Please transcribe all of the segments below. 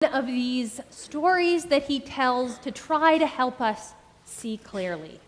of these stories that he tells to try to help us see clearly.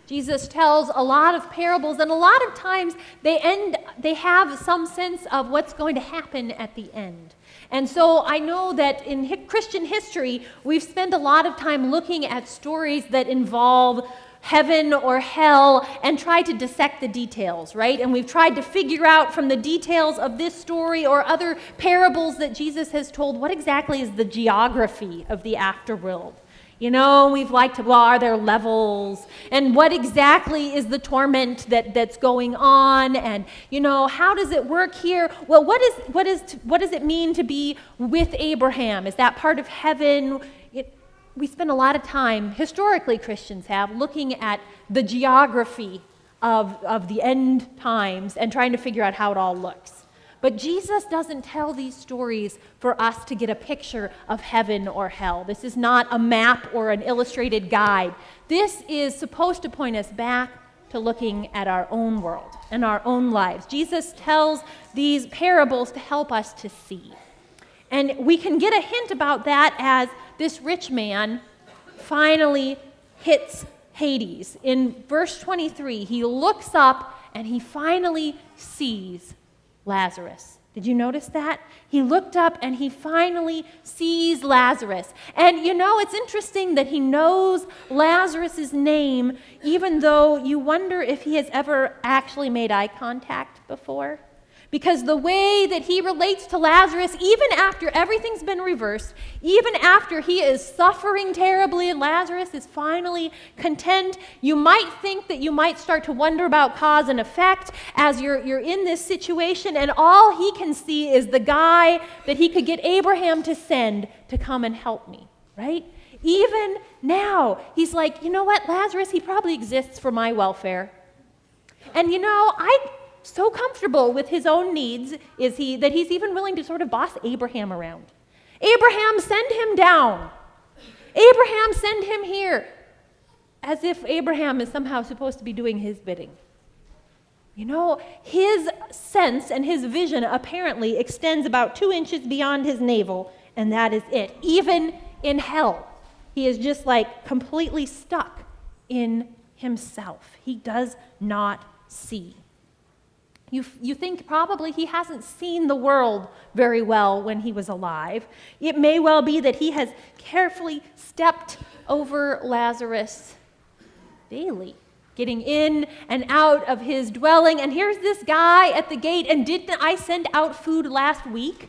Jesus tells a lot of parables, and a lot of times they have some sense of what's going to happen at the end. And so I know that in Christian history, we've spent a lot of time looking at stories that involve heaven or hell and try to dissect the details, right? And we've tried to figure out from the details of this story or other parables that Jesus has told, what exactly is the geography of the afterworld? You know, we've liked to, well, are there levels? And what exactly is the torment that's going on? And, you know, how does it work here? Well, what does it mean to be with Abraham? Is that part of heaven? We spend a lot of time, historically Christians have, looking at the geography of the end times and trying to figure out how it all looks. But Jesus doesn't tell these stories for us to get a picture of heaven or hell. This is not a map or an illustrated guide. This is supposed to point us back to looking at our own world and our own lives. Jesus tells these parables to help us to see. And we can get a hint about that as this rich man finally hits Hades. In verse 23, he looks up and he finally sees Lazarus. Did you notice that? He looked up and he finally sees Lazarus. And you know, it's interesting that he knows Lazarus' name, even though you wonder if he has ever actually made eye contact before. Because the way that he relates to Lazarus, even after everything's been reversed, even after he is suffering terribly and Lazarus is finally content, you might think that you might start to wonder about cause and effect as you're in this situation, and all he can see is the guy that he could get Abraham to send to come and help me, right? Even now, he's like, you know what, Lazarus, he probably exists for my welfare. And you know, so comfortable with his own needs is he that he's even willing to sort of boss Abraham around. Abraham, send him down. Abraham, send him here. As if Abraham is somehow supposed to be doing his bidding. You know, his sense and his vision apparently extends about 2 inches beyond his navel, and that is it. Even in hell, he is just like completely stuck in himself. He does not see. You think probably he hasn't seen the world very well when he was alive. It may well be that he has carefully stepped over Lazarus daily, getting in and out of his dwelling. And here's this guy at the gate, and didn't I send out food last week?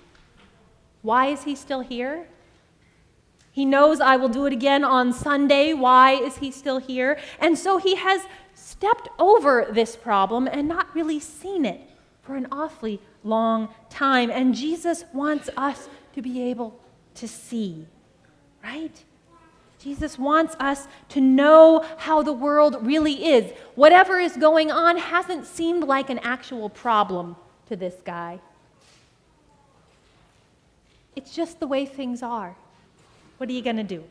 Why is he still here? He knows I will do it again on Sunday. Why is he still here? And so he has stepped over this problem and not really seen it for an awfully long time. And Jesus wants us to be able to see, right? Jesus wants us to know how the world really is. Whatever is going on hasn't seemed like an actual problem to this guy. It's just the way things are. What are you going to do?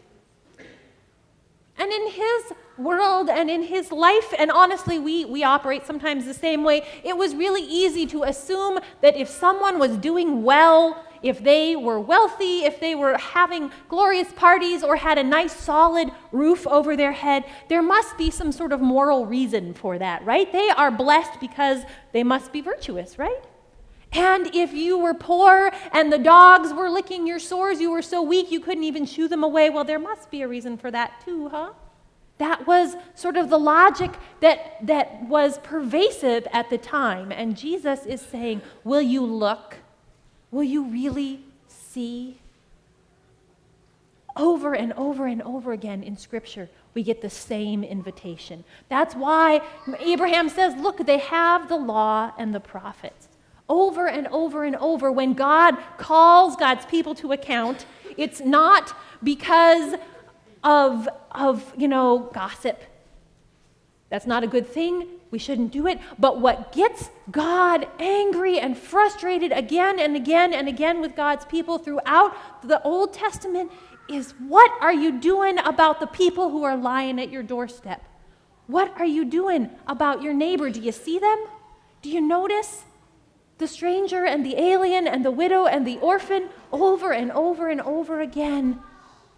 And in his world and in his life, and honestly, we operate sometimes the same way, it was really easy to assume that if someone was doing well, if they were wealthy, if they were having glorious parties or had a nice solid roof over their head, there must be some sort of moral reason for that, right? They are blessed because they must be virtuous, right? And if you were poor and the dogs were licking your sores, you were so weak you couldn't even shoo them away, well, there must be a reason for that too, huh? That was sort of the logic that was pervasive at the time. And Jesus is saying, will you look? Will you really see? Over and over and over again in Scripture, we get the same invitation. That's why Abraham says, look, they have the law and the prophets. Over and over and over, when God calls God's people to account, it's not because of gossip. That's not a good thing. We shouldn't do it. But what gets God angry and frustrated again and again and again with God's people throughout the Old Testament is, what are you doing about the people who are lying at your doorstep? What are you doing about your neighbor? Do you see them? Do you notice? the stranger and the alien and the widow and the orphan, over and over and over again,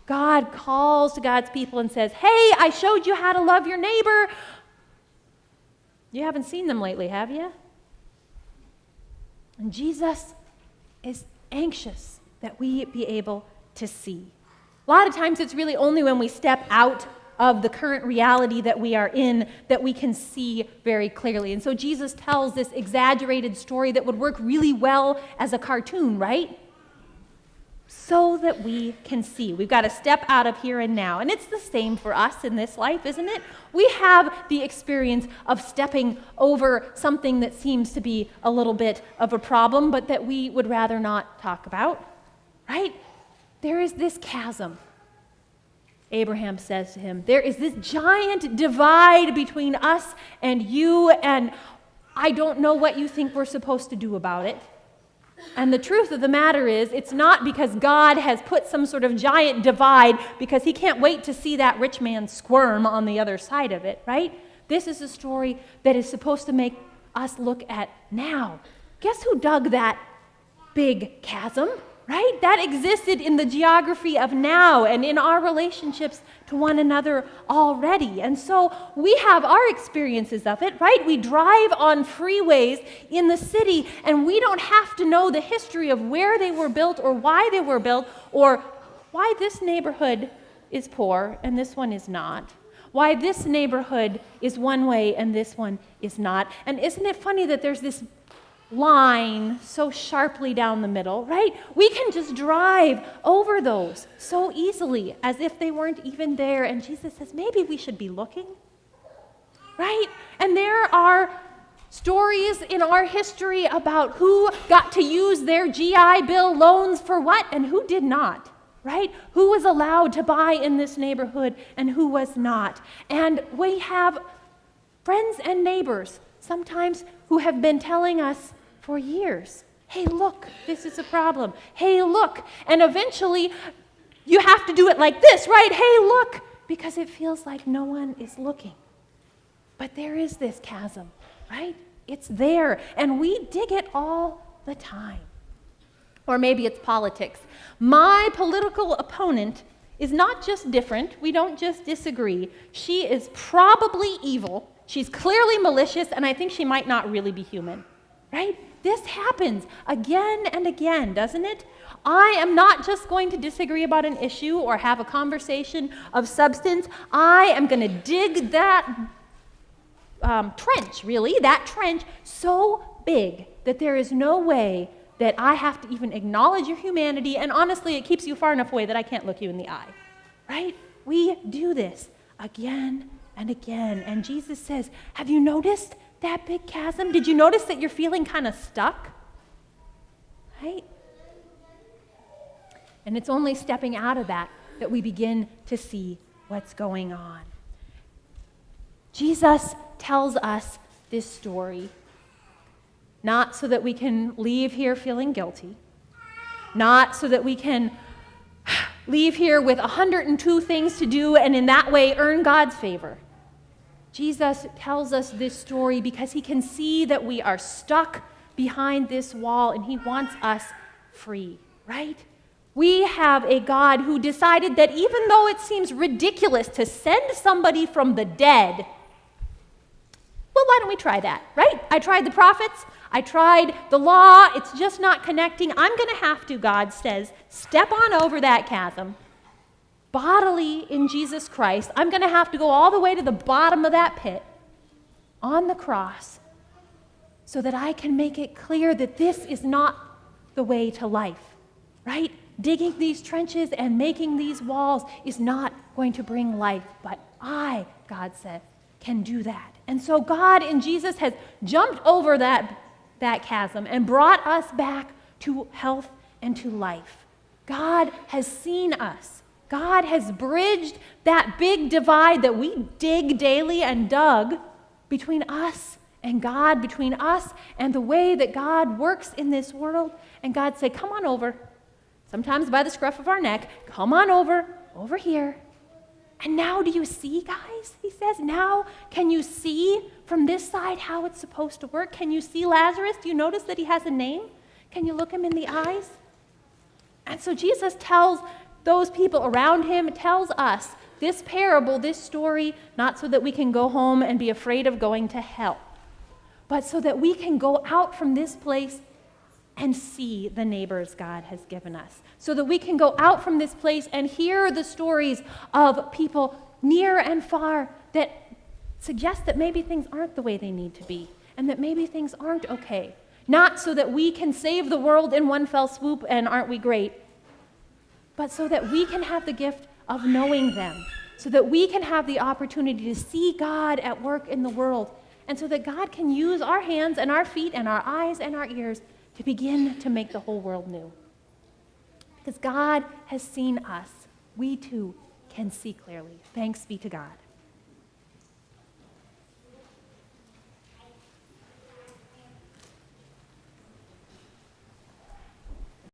God calls to God's people and says, hey, I showed you how to love your neighbor. You haven't seen them lately, have you? And Jesus is anxious that we be able to see. A lot of times it's really only when we step out of the current reality that we are in that we can see very clearly. And so Jesus tells this exaggerated story that would work really well as a cartoon, right? So that we can see. We've got to step out of here and now. And it's the same for us in this life, isn't it? We have the experience of stepping over something that seems to be a little bit of a problem, but that we would rather not talk about, right? There is this chasm. Abraham says to him, there is this giant divide between us and you, and I don't know what you think we're supposed to do about it. And the truth of the matter is, it's not because God has put some sort of giant divide because he can't wait to see that rich man squirm on the other side of it, right? This is a story that is supposed to make us look at now. Guess who dug that big chasm? Right? That existed in the geography of now and in our relationships to one another already. And so we have our experiences of it, right? We drive on freeways in the city and we don't have to know the history of where they were built or why they were built or why this neighborhood is poor and this one is not. Why this neighborhood is one way and this one is not. And isn't it funny that there's this line so sharply down the middle, right? We can just drive over those so easily as if they weren't even there. And Jesus says, maybe we should be looking, right? And there are stories in our history about who got to use their GI Bill loans for what and who did not, right? Who was allowed to buy in this neighborhood and who was not. And we have friends and neighbors sometimes who have been telling us for years, hey, look, this is a problem. Hey, look. And eventually, you have to do it like this, right? Hey, look, because it feels like no one is looking. But there is this chasm, right? It's there, and we dig it all the time. Or maybe it's politics. My political opponent is not just different. We don't just disagree. She is probably evil. She's clearly malicious, and I think she might not really be human, right? This happens again and again, doesn't it? I am not just going to disagree about an issue or have a conversation of substance. I am going to dig that trench so big that there is no way that I have to even acknowledge your humanity, and honestly, it keeps you far enough away that I can't look you in the eye, right? We do this again and again. And Jesus says, have you noticed that big chasm? Did you notice that you're feeling kind of stuck? Right? And it's only stepping out of that we begin to see what's going on. Jesus tells us this story not so that we can leave here feeling guilty, not so that we can leave here with 102 things to do and in that way earn God's favor. Jesus tells us this story because he can see that we are stuck behind this wall and he wants us free, right? We have a God who decided that even though it seems ridiculous to send somebody from the dead, well, why don't we try that, right? I tried the prophets. I tried the law. It's just not connecting. I'm going to have to, God says, step on over that chasm. Bodily in Jesus Christ, I'm going to have to go all the way to the bottom of that pit on the cross so that I can make it clear that this is not the way to life, right? Digging these trenches and making these walls is not going to bring life, but I, God said, can do that. And so God in Jesus has jumped over that chasm and brought us back to health and to life. God has seen us. God has bridged that big divide that we dig daily and dug between us and God, between us and the way that God works in this world. And God said, come on over, sometimes by the scruff of our neck, come on over here, And now do you see, guys? He says, now can you see from this side how it's supposed to work? Can you see Lazarus? Do you notice that he has a name? Can you look him in the eyes? And so Jesus tells those people around him, tells us this parable, this story, not so that we can go home and be afraid of going to hell, but so that we can go out from this place and see the neighbors God has given us. So that we can go out from this place and hear the stories of people near and far that suggest that maybe things aren't the way they need to be, and that maybe things aren't okay. Not so that we can save the world in one fell swoop and aren't we great, but so that we can have the gift of knowing them, so that we can have the opportunity to see God at work in the world, and so that God can use our hands and our feet and our eyes and our ears to begin to make the whole world new. Because God has seen us, we too can see clearly. Thanks be to God.